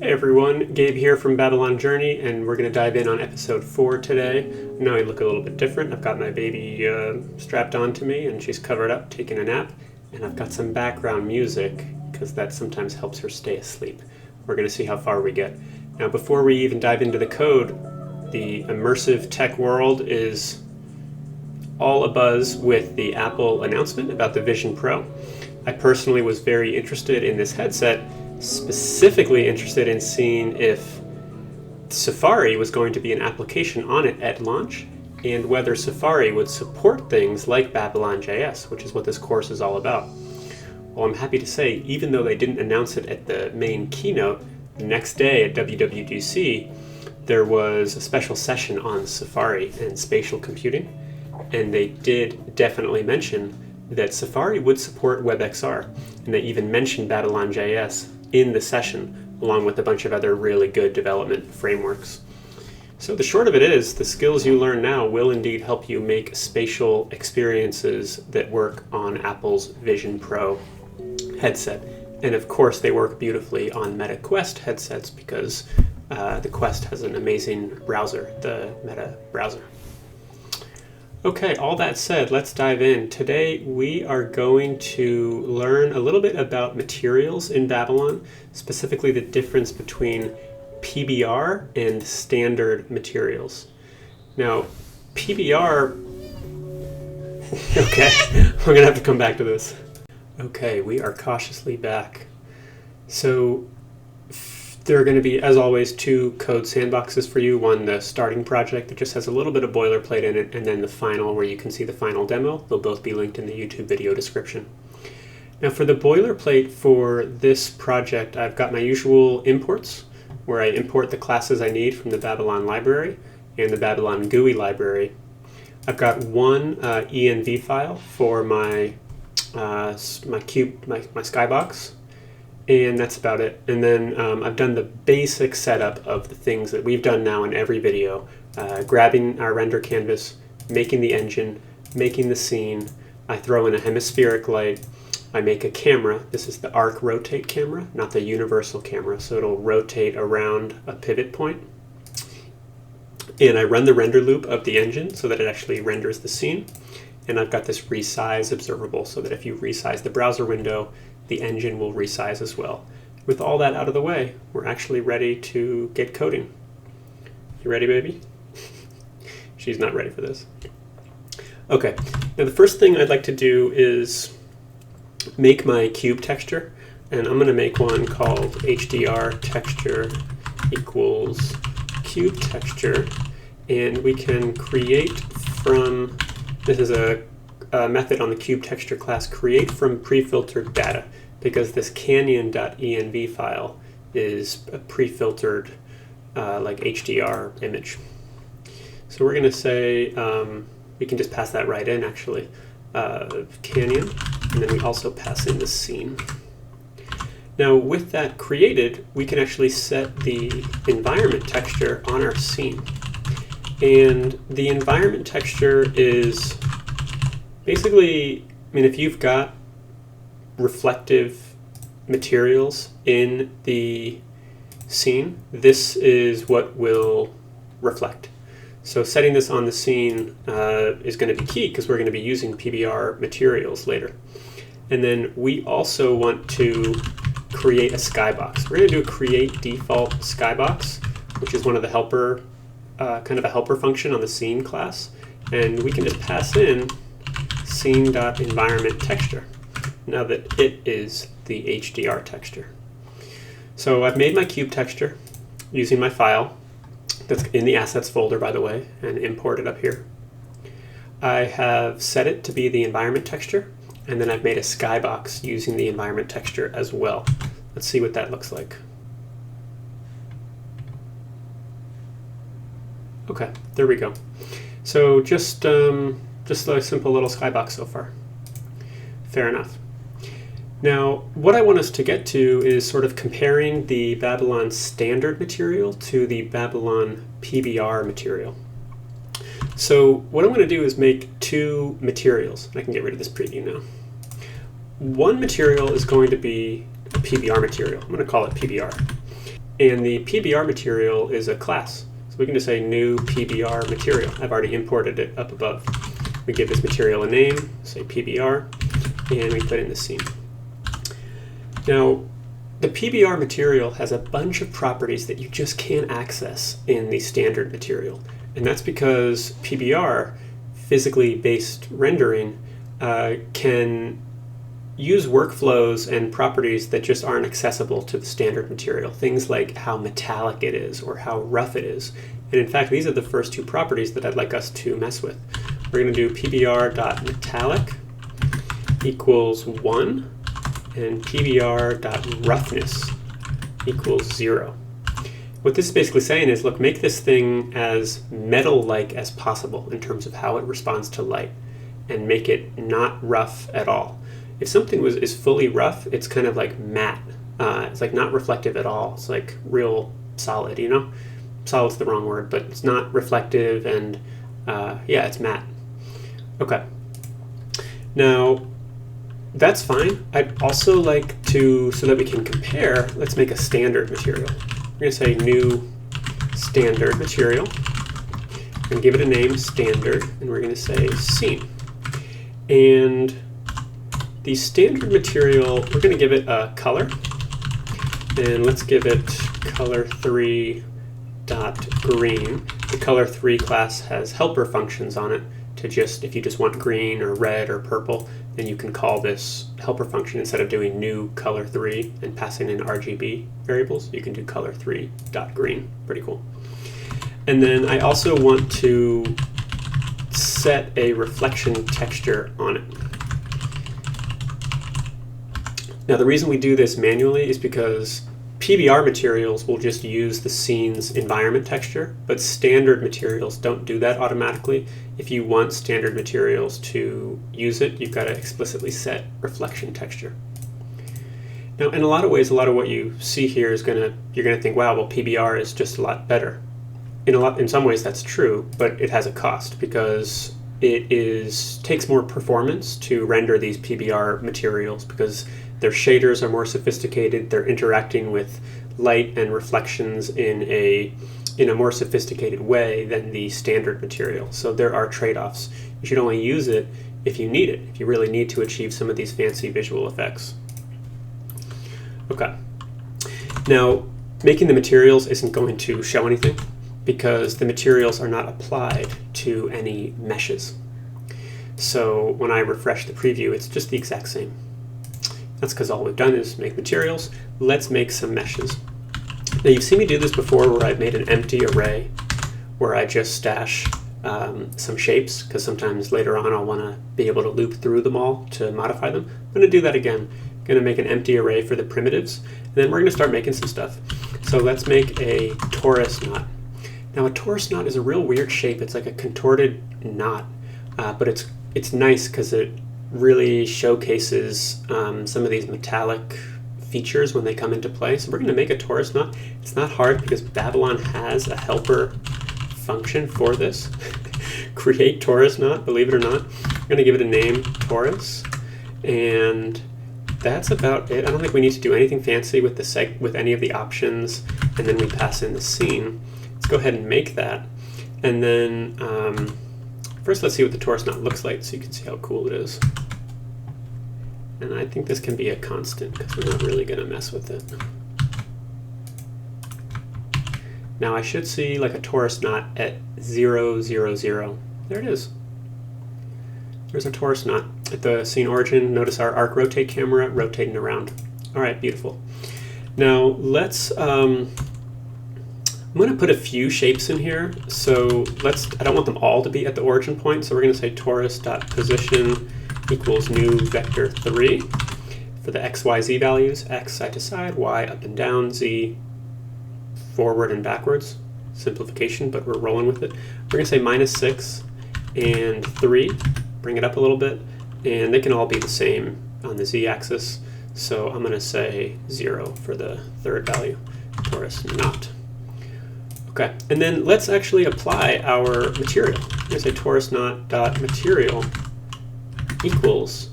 Hey everyone, Gabe here from Babylon Journey, and we're going to dive in on episode 4 today. I know I look a little bit different. I've got my baby strapped onto me, and she's covered up, taking a nap, and I've got some background music, because that sometimes helps her stay asleep. We're going to see how far we get. Now, before we even dive into the code, the immersive tech world is all abuzz with the Apple announcement about the Vision Pro. I personally was very interested in this headset, specifically interested in seeing if Safari was going to be an application on it at launch, and whether Safari would support things like Babylon JS, which is what this course is all about. Well, I'm happy to say, even though they didn't announce it at the main keynote, the next day at WWDC, there was a special session on Safari and spatial computing, and they did definitely mention that Safari would support WebXR, and they even mentioned Babylon JS in the session, along with a bunch of other really good development frameworks. So the short of it is, the skills you learn now will indeed help you make spatial experiences that work on Apple's Vision Pro headset. And of course, they work beautifully on Meta Quest headsets because the Quest has an amazing browser, the Meta browser. Okay, all that said, let's dive in. Today we are going to learn a little bit about materials in Babylon, specifically the difference between PBR and standard materials. Now, PBR, okay, we're gonna have to come back to this. Okay, we are cautiously back. So there are going to be, as always, 2 code sandboxes for you. One, the starting project that just has a little bit of boilerplate in it, and then the final where you can see the final demo. They'll both be linked in the YouTube video description. Now for the boilerplate for this project, I've got my usual imports, where I import the classes I need from the Babylon library and the Babylon GUI library. I've got one env file for my skybox, and that's about it. And then I've done the basic setup of the things that we've done now in every video, grabbing our render canvas, making the engine, making the scene. I throw in a hemispheric light. I make a camera. This is the arc rotate camera, not the universal camera, so it'll rotate around a pivot point. And I run the render loop of the engine so that it actually renders the scene. And I've got this resize observable so that if you resize the browser window, the engine will resize as well. With all that out of the way, we're actually ready to get coding. You ready, baby? She's not ready for this. Okay, now the first thing I'd like to do is make my cube texture, and I'm going to make one called HDR texture equals cube texture, and we can create from, this is a method on the cube texture class, create from pre-filtered data, because this canyon.env file is a pre-filtered like HDR image. So we're going to say, we can just pass that right in actually, canyon, and then we also pass in the scene. Now with that created, we can actually set the environment texture on our scene. And the environment texture is basically, I mean, if you've got reflective materials in the scene, this is what will reflect. So setting this on the scene is going to be key because we're going to be using PBR materials later. And then we also want to create a skybox. We're going to do a create default skybox, which is one of the helper, kind of a helper function on the scene class. And we can just pass in scene.environment texture, now that it is the HDR texture. So I've made my cube texture using my file that's in the assets folder, by the way, and imported up here. I have set it to be the environment texture, and then I've made a skybox using the environment texture as well. Let's see what that looks like. Okay, there we go. So just a simple little skybox so far. Fair enough. Now, what I want us to get to is sort of comparing the Babylon standard material to the Babylon PBR material. So what I'm going to do is make 2 materials. I can get rid of this preview now. One material is going to be a PBR material. I'm going to call it PBR. And the PBR material is a class. So we can just say new PBR material. I've already imported it up above. We give this material a name, say PBR, and we put in the scene. Now, the PBR material has a bunch of properties that you just can't access in the standard material. And that's because PBR, physically based rendering, can use workflows and properties that just aren't accessible to the standard material. Things like how metallic it is or how rough it is. And in fact, these are the first two properties that I'd like us to mess with. We're going to do pbr.metallic equals 1 and pbr.roughness equals 0. What this is basically saying is, look, make this thing as metal-like as possible in terms of how it responds to light, and make it not rough at all. If something is fully rough, it's kind of like matte. It's like not reflective at all. It's like real solid, you know? Solid's the wrong word, but it's not reflective, and yeah, it's matte. Okay. Now, that's fine. I'd also like to, so that we can compare, let's make a standard material. We're going to say new standard material. We're going to give it a name, standard, and we're going to say scene. And the standard material, we're going to give it a color. And let's give it color3.green. The color3 class has helper functions on it to just, if you just want green or red or purple, then you can call this helper function. Instead of doing new color3 and passing in RGB variables, you can do color3.green. Pretty cool. And then I also want to set a reflection texture on it. Now, the reason we do this manually is because PBR materials will just use the scene's environment texture, but standard materials don't do that automatically. If you want standard materials to use it, you've got to explicitly set reflection texture. Now, in a lot of ways, a lot of what you see here is you're gonna think, wow, well, PBR is just a lot better. In some ways, that's true, but it has a cost because it takes more performance to render these PBR materials because their shaders are more sophisticated. They're interacting with light and reflections in a more sophisticated way than the standard material. So there are trade-offs. You should only use it if you need it, if you really need to achieve some of these fancy visual effects. Okay. Now, making the materials isn't going to show anything because the materials are not applied to any meshes. So when I refresh the preview, it's just the exact same. That's because all we've done is make materials. Let's make some meshes. Now, you've seen me do this before where I've made an empty array where I just stash some shapes, because sometimes later on I'll want to be able to loop through them all to modify them. I'm going to do that again. I'm going to make an empty array for the primitives, and then we're going to start making some stuff. So let's make a torus knot. Now, a torus knot is a real weird shape. It's like a contorted knot, but it's nice because it really showcases some of these metallic features when they come into play. So we're going to make a torus knot. It's not hard because Babylon has a helper function for this. Create torus knot, believe it or not. I'm going to give it a name, torus, and that's about it. I don't think we need to do anything fancy with with any of the options, and then we pass in the scene. Let's go ahead and make that, and then first let's see what the torus knot looks like so you can see how cool it is. And I think this can be a constant because we're not really going to mess with it. Now I should see like a torus knot at 0, 0, 0. There it is. There's a torus knot at the scene origin. Notice our arc rotate camera rotating around. All right, beautiful. Now let's, I'm going to put a few shapes in here. So I don't want them all to be at the origin point. So we're going to say torus.position equals new vector 3 for the x, y, z values. X side to side, y up and down, z forward and backwards. Simplification, but we're rolling with it. We're going to say -6 and 3. Bring it up a little bit. And they can all be the same on the z-axis. So I'm going to say 0 for the third value, torus knot. Okay, and then let's actually apply our material. I'm going to say torus knot.material equals,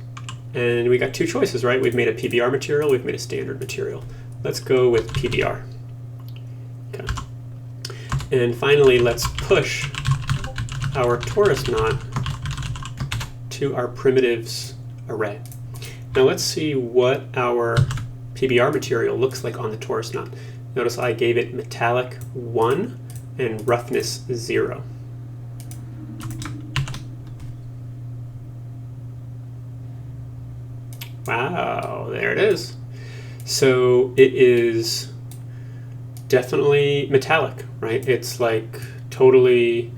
and we got two choices, right? We've made a PBR material, we've made a standard material. Let's go with PBR. And finally, let's push our torus knot to our primitives array. Now let's see what our PBR material looks like on the torus knot. Notice I gave it metallic 1 and roughness 0. Wow, there it is. So it is definitely metallic, right? It's like totally,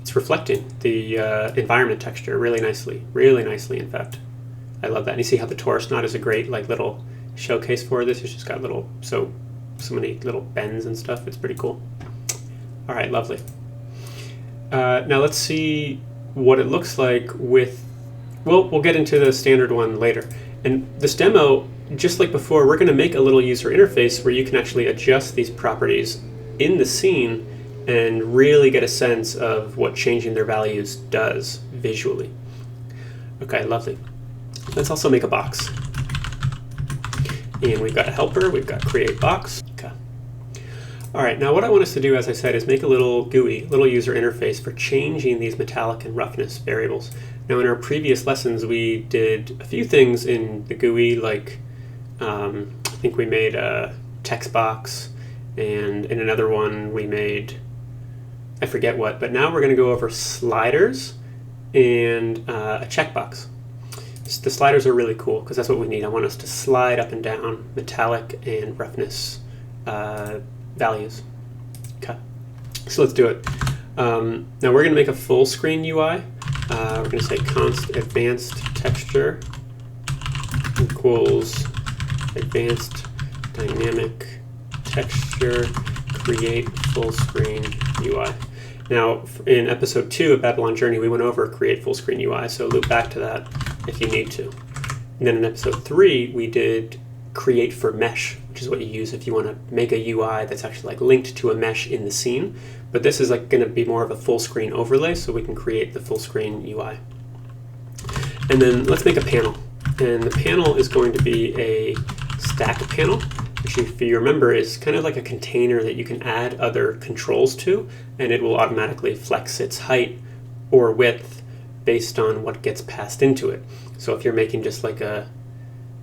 it's reflecting the environment texture really nicely, in fact. I love that. And you see how the torus knot is a great like little showcase for this. It's just got little, so many little bends and stuff. It's pretty cool. All right, lovely. Now let's see what it looks like with, well, we'll get into the standard one later. And this demo, just like before, we're going to make a little user interface where you can actually adjust these properties in the scene and really get a sense of what changing their values does visually. Okay, lovely. Let's also make a box. And we've got a helper, we've got create box. Okay. All right, now what I want us to do, as I said, is make a little GUI, little user interface for changing these metallic and roughness variables. Now in our previous lessons, we did a few things in the GUI, like I think we made a text box, and in another one we made, I forget what, but now we're going to go over sliders and a checkbox. The sliders are really cool because that's what we need. I want us to slide up and down metallic and roughness values. Okay, so let's do it. Now we're going to make a full screen UI. We're going to say const advanced texture equals advanced dynamic texture create full screen UI. Now in episode 2 of Babylon Journey, we went over create full screen UI, so loop back to that if you need to. And then in episode 3, we did create for mesh, which is what you use if you want to make a UI that's actually like linked to a mesh in the scene. But this is like going to be more of a full screen overlay, so we can create the full screen UI. And then let's make a panel. And the panel is going to be a stack panel, which if you remember is kind of like a container that you can add other controls to, and it will automatically flex its height or width based on what gets passed into it. So if you're making just like a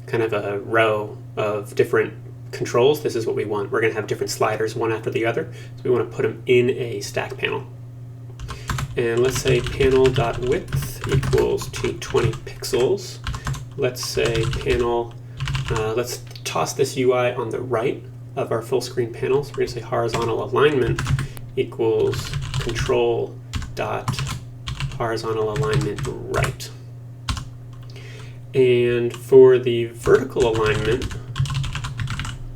kind of a row of different controls, this is what we want. We're going to have different sliders one after the other, so we want to put them in a stack panel. And let's say panel.width equals 220 pixels. Let's say panel, let's toss this UI on the right of our full screen panel. So we're going to say horizontal alignment equals control dot horizontal alignment right. And for the vertical alignment,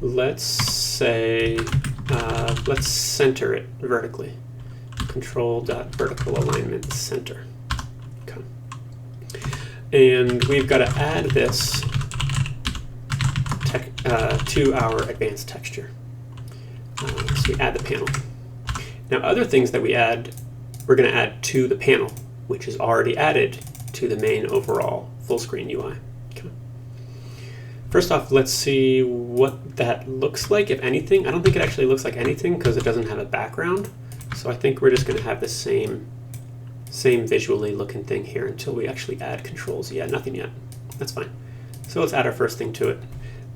let's say, let's center it vertically. Control dot vertical alignment center. Okay. And we've got to add this to our advanced texture. So we add the panel. Now other things that we add, we're going to add to the panel, which is already added to the main overall full screen UI. Okay. First off, let's see what that looks like, if anything. I don't think it actually looks like anything because it doesn't have a background. So I think we're just going to have the same visually looking thing here until we actually add controls. Yeah, nothing yet. That's fine. So let's add our first thing to it.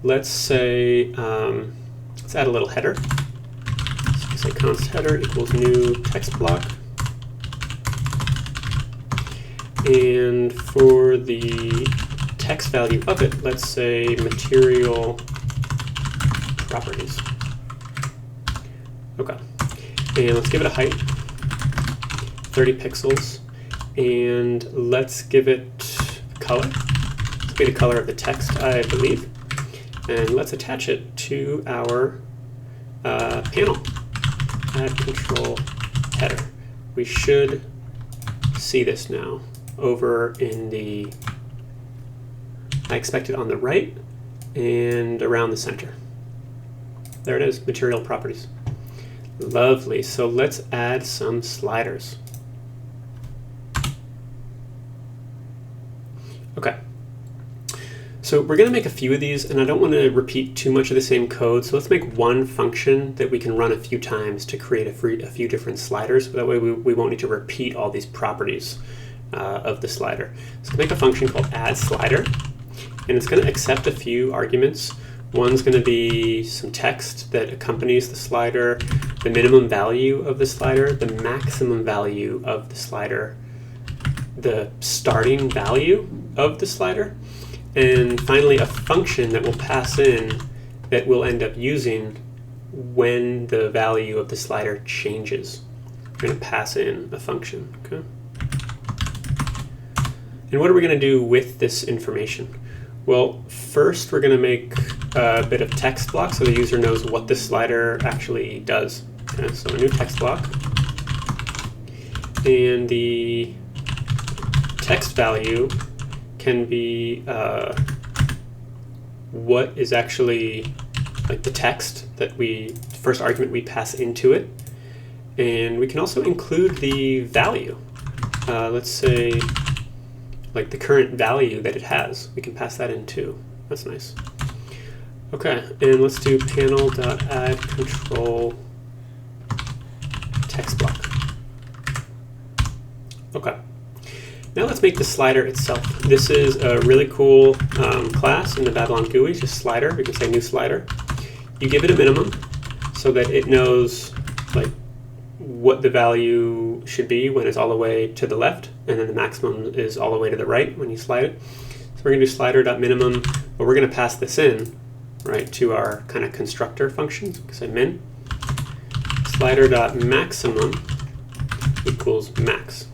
Let's say, let's add a little header. So we say const header equals new text block. And for the text value of it, let's say material properties. Okay. And let's give it a height, 30 pixels. And let's give it color. Let's be the color of the text, I believe. And let's attach it to our panel. Add control header. We should see this now over in the, I expect it on the right and around the center. There it is, material properties. Lovely. So let's add some sliders. Okay. So we're going to make a few of these, and I don't want to repeat too much of the same code, so let's make one function that we can run a few times to create a few different sliders. That way we won't need to repeat all these properties of the slider. So make a function called addSlider, and it's going to accept a few arguments. One's going to be some text that accompanies the slider, the minimum value of the slider, the maximum value of the slider, the starting value of the slider, and finally a function that will pass in that we'll end up using when the value of the slider changes. We're going to pass in a function. Okay? And what are we going to do with this information? Well, first we're going to make a bit of text block so the user knows what the slider actually does. Okay, so a new text block. And the text value can be what is actually like the text that first argument we pass into it. And we can also include the value. Let's say like the current value that it has. We can pass that in too. That's nice. Okay, and let's do panel.addControl text block. Okay. Now let's make the slider itself. This is a really cool class in the Babylon GUI, it's just slider. We can say new slider. You give it a minimum so that it knows like what the value should be when it's all the way to the left, and then the maximum is all the way to the right when you slide it. So we're going to do slider.minimum, but we're going to pass this in right to our kind of constructor functions. We can say min. Slider.maximum equals max.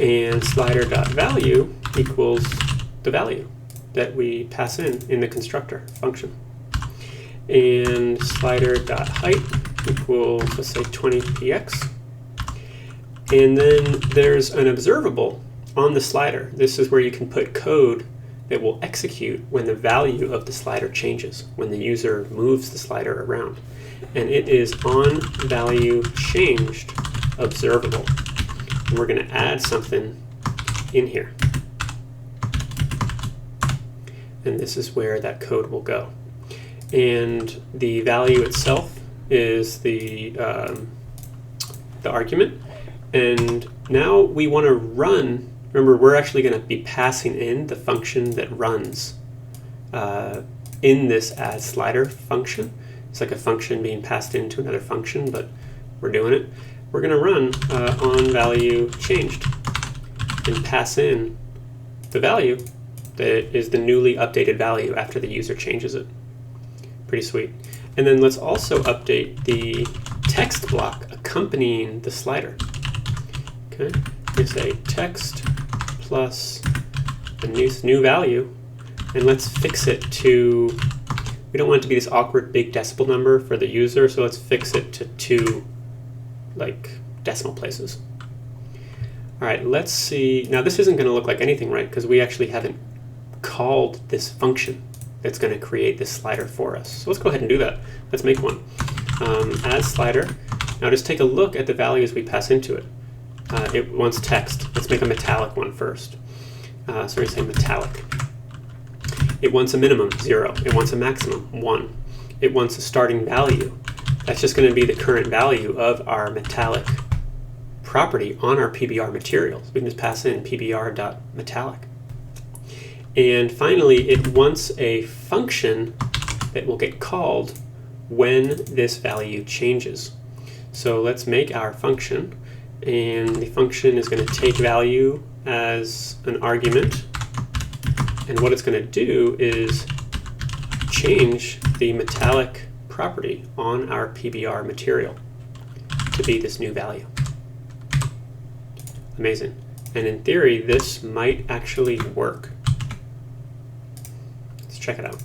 And slider.value equals the value that we pass in the constructor function. And slider.height equals, let's say, 20px. And then there's an observable on the slider. This is where you can put code that will execute when the value of the slider changes, when the user moves the slider around. And it is onValueChanged observable. And we're going to add something in here. And this is where that code will go. And the value itself is the argument. And now we want to run, remember we're actually going to be passing in the function that runs in this addSlider function. It's like a function being passed into another function, but we're doing it. We're going to run onValueChanged and pass in the value that is the newly updated value after the user changes it. Pretty sweet. And then let's also update the text block accompanying the slider. Okay, we say text plus the new value, and let's fix it to, we don't want it to be this awkward big decimal number for the user, so let's fix it to 2 like decimal places. All right, let's see. Now this isn't going to look like anything, right? Because we actually haven't called this function that's going to create this slider for us. So let's go ahead and do that. Let's make one. addSlider. Now just take a look at the values we pass into it. It wants text. Let's make a metallic one first. So we say metallic. It wants a minimum, 0. It wants a maximum, 1. It wants a starting value. That's just going to be the current value of our metallic property on our PBR material. So we can just pass in PBR.metallic. And finally, it wants a function that will get called when this value changes. So let's make our function, and the function is going to take value as an argument, and what it's going to do is change the metallic property on our PBR material to be this new value. Amazing. And in theory, this might actually work. Let's check it out.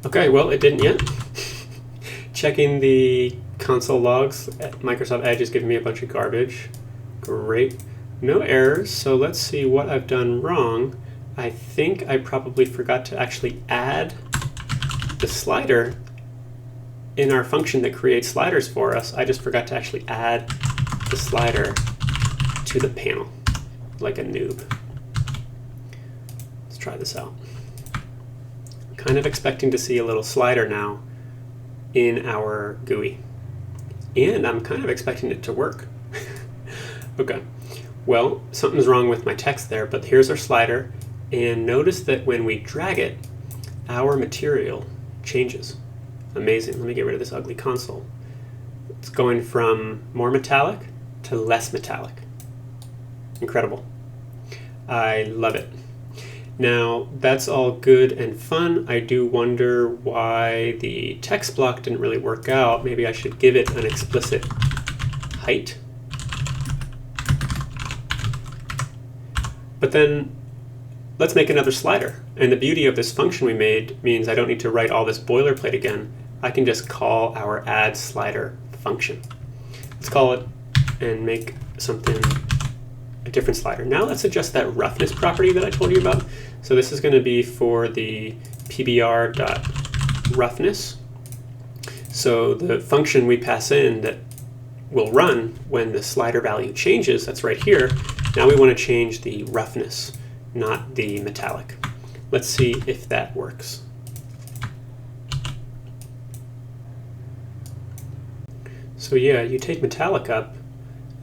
Okay, well, it didn't yet. Checking the console logs, Microsoft Edge is giving me a bunch of garbage. Great. No errors, so let's see what I've done wrong. I think I probably forgot to actually add the slider in our function that creates sliders for us. I just forgot to actually add the slider to the panel like a noob. Let's try this out. Kind of expecting to see a little slider now in our GUI. And I'm kind of expecting it to work. Okay, well, something's wrong with my text there, but here's our slider, and notice that when we drag it, our material changes. Amazing. Let me get rid of this ugly console. It's going from more metallic to less metallic. Incredible. I love it. Now, that's all good and fun. I do wonder why the text block didn't really work out. Maybe I should give it an explicit height. But then let's make another slider. And the beauty of this function we made means I don't need to write all this boilerplate again. I can just call our add slider function. Let's call it and make something a different slider. Now let's adjust that roughness property that I told you about. So this is going to be for the PBR.roughness. So the function we pass in that will run when the slider value changes, that's right here. Now we want to change the roughness, not the metallic. Let's see if that works. So yeah, you take metallic up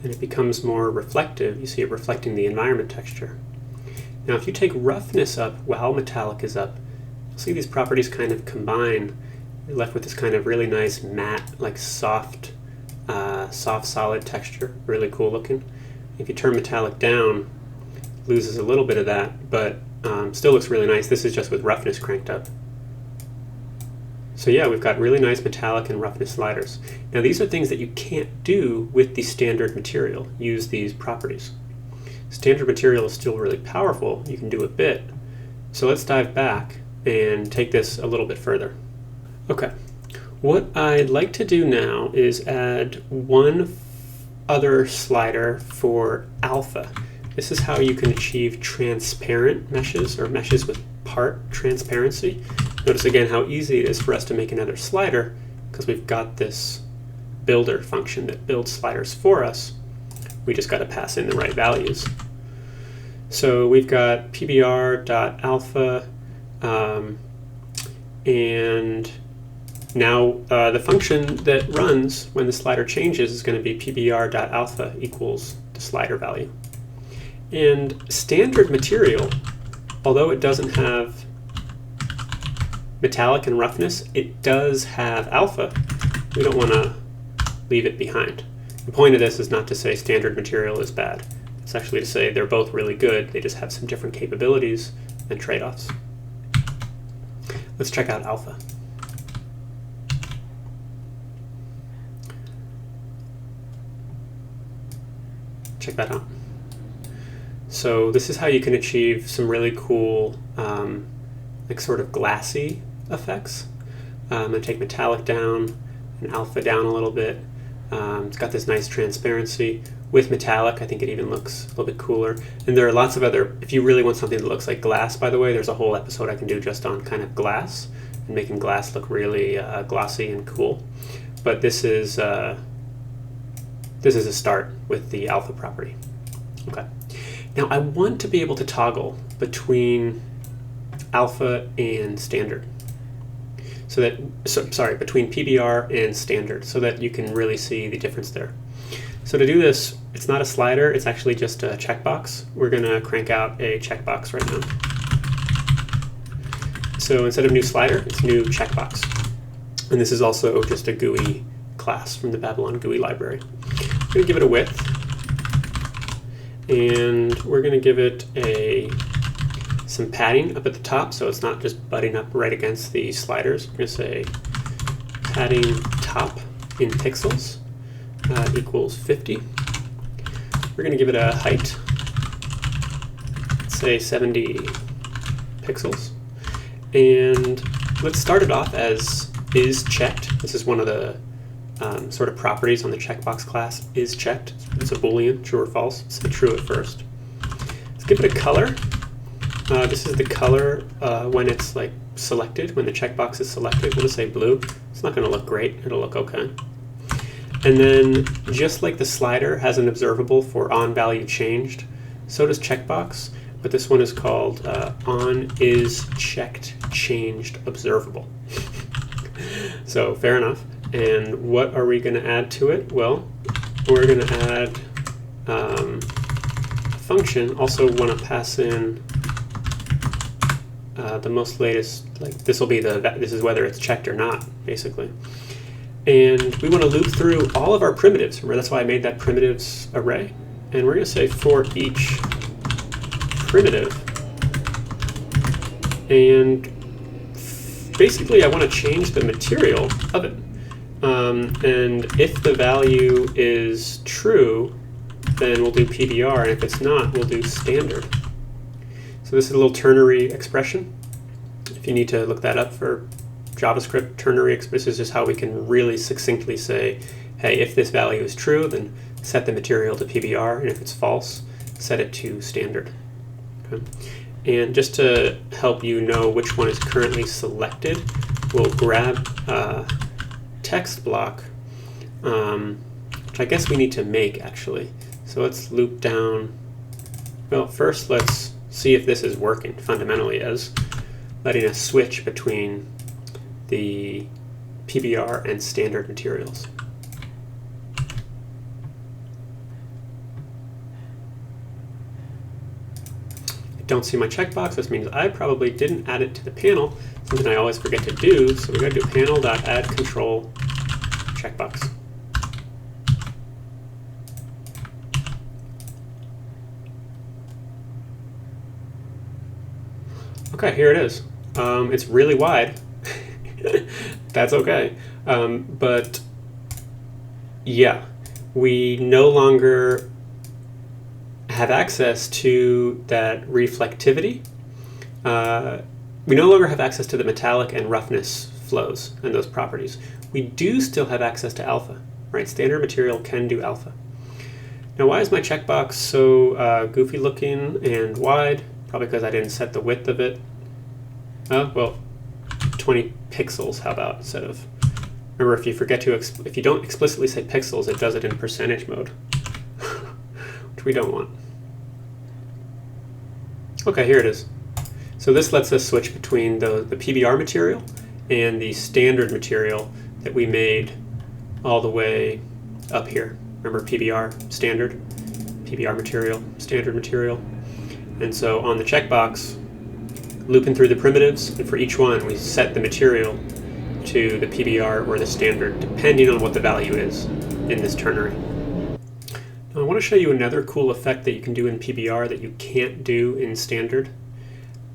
and it becomes more reflective. You see it reflecting the environment texture. Now if you take roughness up while metallic is up, you'll see these properties kind of combine. You're left with this kind of really nice matte, like soft solid texture, really cool looking. If you turn metallic down, it loses a little bit of that, but still looks really nice. This is just with roughness cranked up. So yeah, we've got really nice metallic and roughness sliders. Now these are things that you can't do with the standard material, use these properties. Standard material is still really powerful, you can do a bit. So let's dive back and take this a little bit further. Okay, what I'd like to do now is add one other slider for alpha. This is how you can achieve transparent meshes, or meshes with part transparency. Notice again how easy it is for us to make another slider because we've got this builder function that builds sliders for us. We just got to pass in the right values. So we've got PBR.alpha and now the function that runs when the slider changes is going to be PBR.alpha equals the slider value. And standard material, although it doesn't have metallic and roughness, it does have alpha. We don't want to leave it behind. The point of this is not to say standard material is bad. It's actually to say they're both really good. They just have some different capabilities and trade-offs. Let's check out alpha. Check that out. So this is how you can achieve some really cool, like sort of glassy effects. I'm going to take metallic down and alpha down a little bit. It's got this nice transparency. With metallic, I think it even looks a little bit cooler. And there are lots of other, if you really want something that looks like glass, by the way, there's a whole episode I can do just on kind of glass and making glass look really glossy and cool. But this is a start with the alpha property. Okay. Now I want to be able to toggle between alpha and standard. Between PBR and standard, so that you can really see the difference there. So to do this, it's not a slider, it's actually just a checkbox. We're going to crank out a checkbox right now. So instead of new slider, it's new checkbox. And this is also just a GUI class from the Babylon GUI library. We're going to give it a width, and we're going to give it some padding up at the top so it's not just butting up right against the sliders. We're going to say padding top in pixels equals 50. We're going to give it a height, say 70 pixels. And let's start it off as is checked. This is one of the sort of properties on the checkbox class, is checked. It's a Boolean, true or false. So true at first. Let's give it a color. This is the color when it's like selected, when the checkbox is selected. We'll just say blue. It's not going to look great. It'll look okay. And then just like the slider has an observable for on value changed, so does checkbox, but this one is called on is checked changed observable. So fair enough. And what are we going to add to it? Well, we're going to add a function. Also want to pass in the most latest, like this will be this is whether it's checked or not, basically. And we want to loop through all of our primitives. Remember, that's why I made that primitives array. And we're going to say for each primitive. And basically, I want to change the material of it. And if the value is true, then we'll do PBR. And if it's not, we'll do standard. So this is a little ternary expression. If you need to look that up for JavaScript, ternary, this is just how we can really succinctly say, hey, if this value is true, then set the material to PBR, and if it's false, set it to standard. Okay. And just to help you know which one is currently selected, we'll grab a text block, which I guess we need to make, actually. So let's loop down. Well, first let's see if this is working fundamentally as letting us switch between the PBR and standard materials. I don't see my checkbox. This means I probably didn't add it to the panel, something I always forget to do. So we got to do panel.addControl checkbox. Okay, here it is. It's really wide. That's okay. But yeah, we no longer have access to that reflectivity. We no longer have access to the metallic and roughness flows and those properties. We do still have access to alpha, right? Standard material can do alpha. Now, why is my checkbox so goofy looking and wide? Probably because I didn't set the width of it. Well, 20 pixels, how about, instead of, remember, if you forget to, if you don't explicitly say pixels, it does it in percentage mode, which we don't want. Okay, here it is. So this lets us switch between the PBR material and the standard material that we made all the way up here. Remember, PBR, standard, PBR material, standard material. And so on the checkbox, looping through the primitives, and for each one we set the material to the PBR or the standard, depending on what the value is in this ternary. Now I want to show you another cool effect that you can do in PBR that you can't do in standard.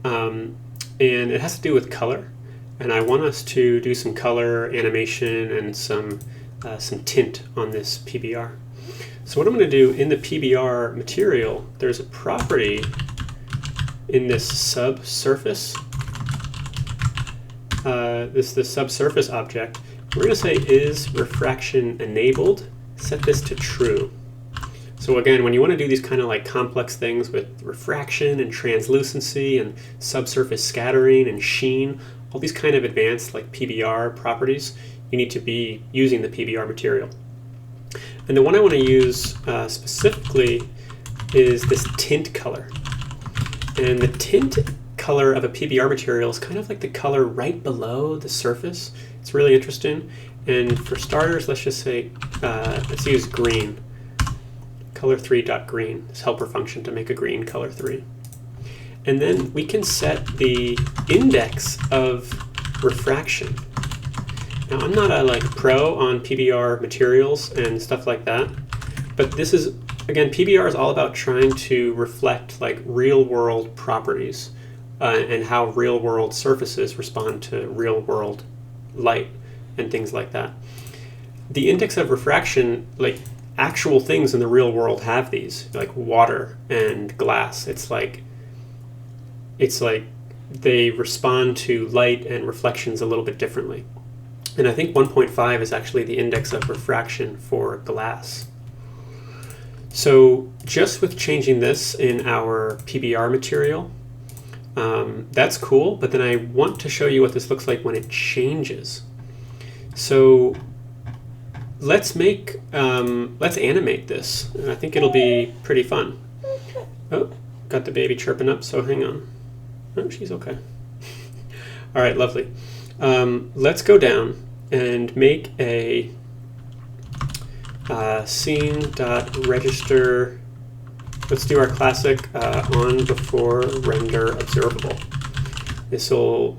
And it has to do with color. And I want us to do some color animation and some tint on this PBR. So what I'm going to do in the PBR material, there's a property in this subsurface, this subsurface object. We're going to say is refraction enabled, set this to true. So again, when you want to do these kind of like complex things with refraction and translucency and subsurface scattering and sheen, all these kind of advanced like PBR properties, you need to be using the PBR material. And the one I want to use specifically is this tint color. And the tint color of a PBR material is kind of like the color right below the surface. It's really interesting. And for starters, let's just say, let's use green. Color3.green, this helper function to make a green color 3. And then we can set the index of refraction. Now, I'm not a pro on PBR materials and stuff like that, but this is, again, PBR is all about trying to reflect like real-world properties and how real-world surfaces respond to real-world light and things like that. The index of refraction, like actual things in the real world have these, like water and glass. It's like they respond to light and reflections a little bit differently. And I think 1.5 is actually the index of refraction for glass. So just with changing this in our PBR material, that's cool, but then I want to show you what this looks like when it changes. So let's animate this. And I think it'll be pretty fun. Oh, got the baby chirping up, so hang on. Oh, she's okay. All right, lovely. Let's go down and make a scene.register. Let's do our classic on before render observable. This will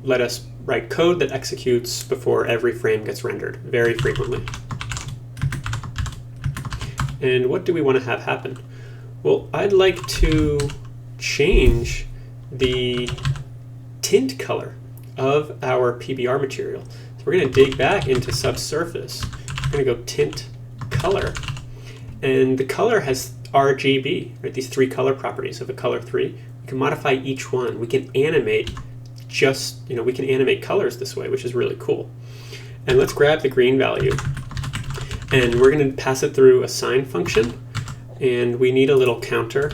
let us write code that executes before every frame gets rendered, very frequently. And what do we want to have happen? Well, I'd like to change the tint color of our PBR material. So we're going to dig back into subsurface. We're going to go tint color. And the color has RGB, right? These three color properties of a color 3. We can modify each one. We can animate we can animate colors this way, which is really cool. And let's grab the green value. And we're going to pass it through a sign function. And we need a little counter.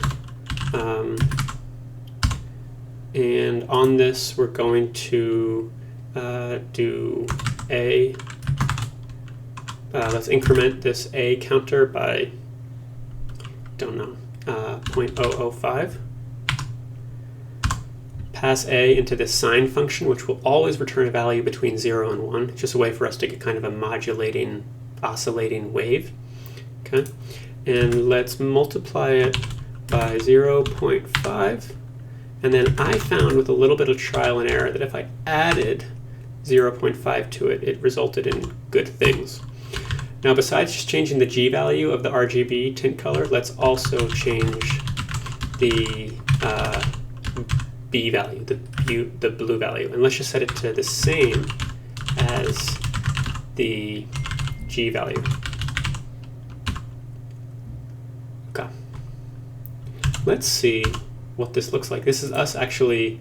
And on this, we're going to do a, let's increment this A counter by, 0.005. Pass A into this sign function, which will always return a value between 0 and 1. It's just a way for us to get kind of a modulating, oscillating wave. Okay, and let's multiply it by 0.5. And then I found with a little bit of trial and error that if I added 0.5 to it, it resulted in good things. Now, besides just changing the G value of the RGB tint color, let's also change the B value, the blue value. And let's just set it to the same as the G value. Okay. Let's see what this looks like. This is us actually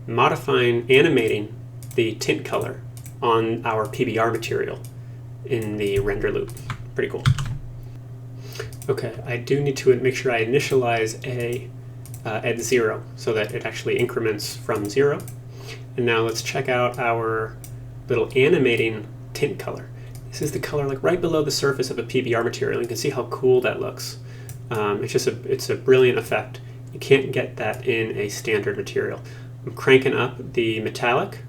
animating the tint color on our PBR material in the render loop. Pretty cool. Okay, I do need to make sure I initialize A at 0 so that it actually increments from 0. And now let's check out our little animating tint color. This is the color like right below the surface of a PBR material. You can see how cool that looks. It's a brilliant effect. You can't get that in a standard material. I'm cranking up the metallic.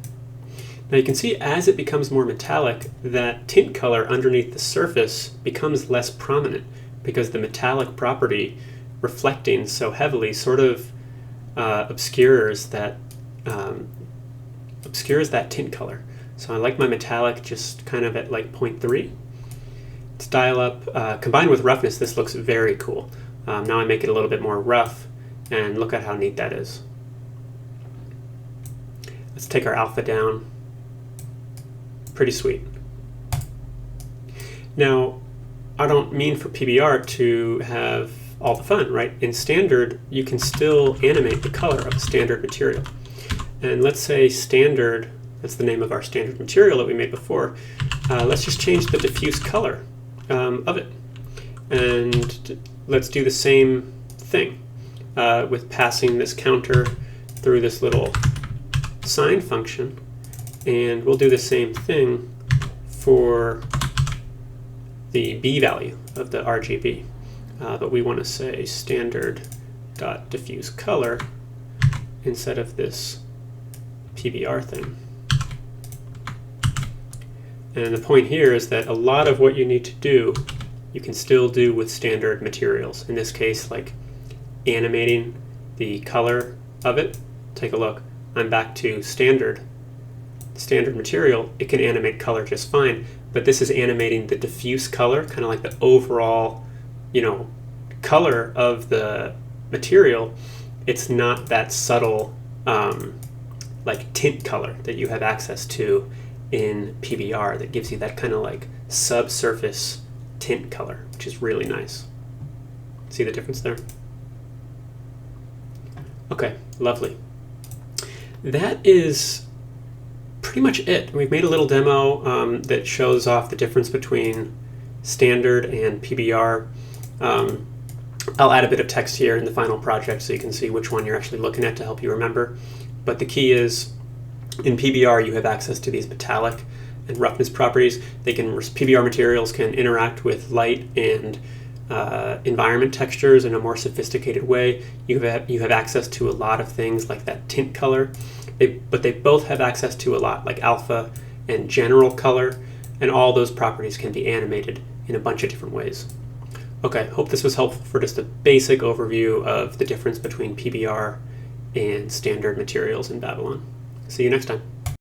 Now you can see as it becomes more metallic, that tint color underneath the surface becomes less prominent because the metallic property reflecting so heavily sort of obscures that tint color. So I like my metallic just kind of at like 0.3. To dial up, combined with roughness, this looks very cool. Now I make it a little bit more rough, and look at how neat that is. Let's take our alpha down. Pretty sweet. Now, I don't mean for PBR to have all the fun, right? In standard, you can still animate the color of a standard material. And let's say standard, that's the name of our standard material that we made before. Let's just change the diffuse color of it. And let's do the same thing with passing this counter through this little sign function. And we'll do the same thing for the B value of the RGB. But we want to say standard.diffuse color instead of this PBR thing. And the point here is that a lot of what you need to do, you can still do with standard materials. In this case, like animating the color of it. Take a look. I'm back to standard material. It can animate color just fine, but this is animating the diffuse color, kind of like the overall, color of the material. It's not that subtle, like tint color that you have access to in PBR that gives you that kind of like subsurface tint color, which is really nice. See the difference there? Okay, lovely. That is pretty much it. We've made a little demo that shows off the difference between standard and PBR. I'll add a bit of text here in the final project so you can see which one you're actually looking at to help you remember. But the key is, in PBR you have access to these metallic and roughness properties. PBR materials can interact with light and environment textures in a more sophisticated way. You have access to a lot of things like that tint color, but they both have access to a lot like alpha and general color, and all those properties can be animated in a bunch of different ways. Okay, hope this was helpful for just a basic overview of the difference between PBR and standard materials in Babylon. See you next time.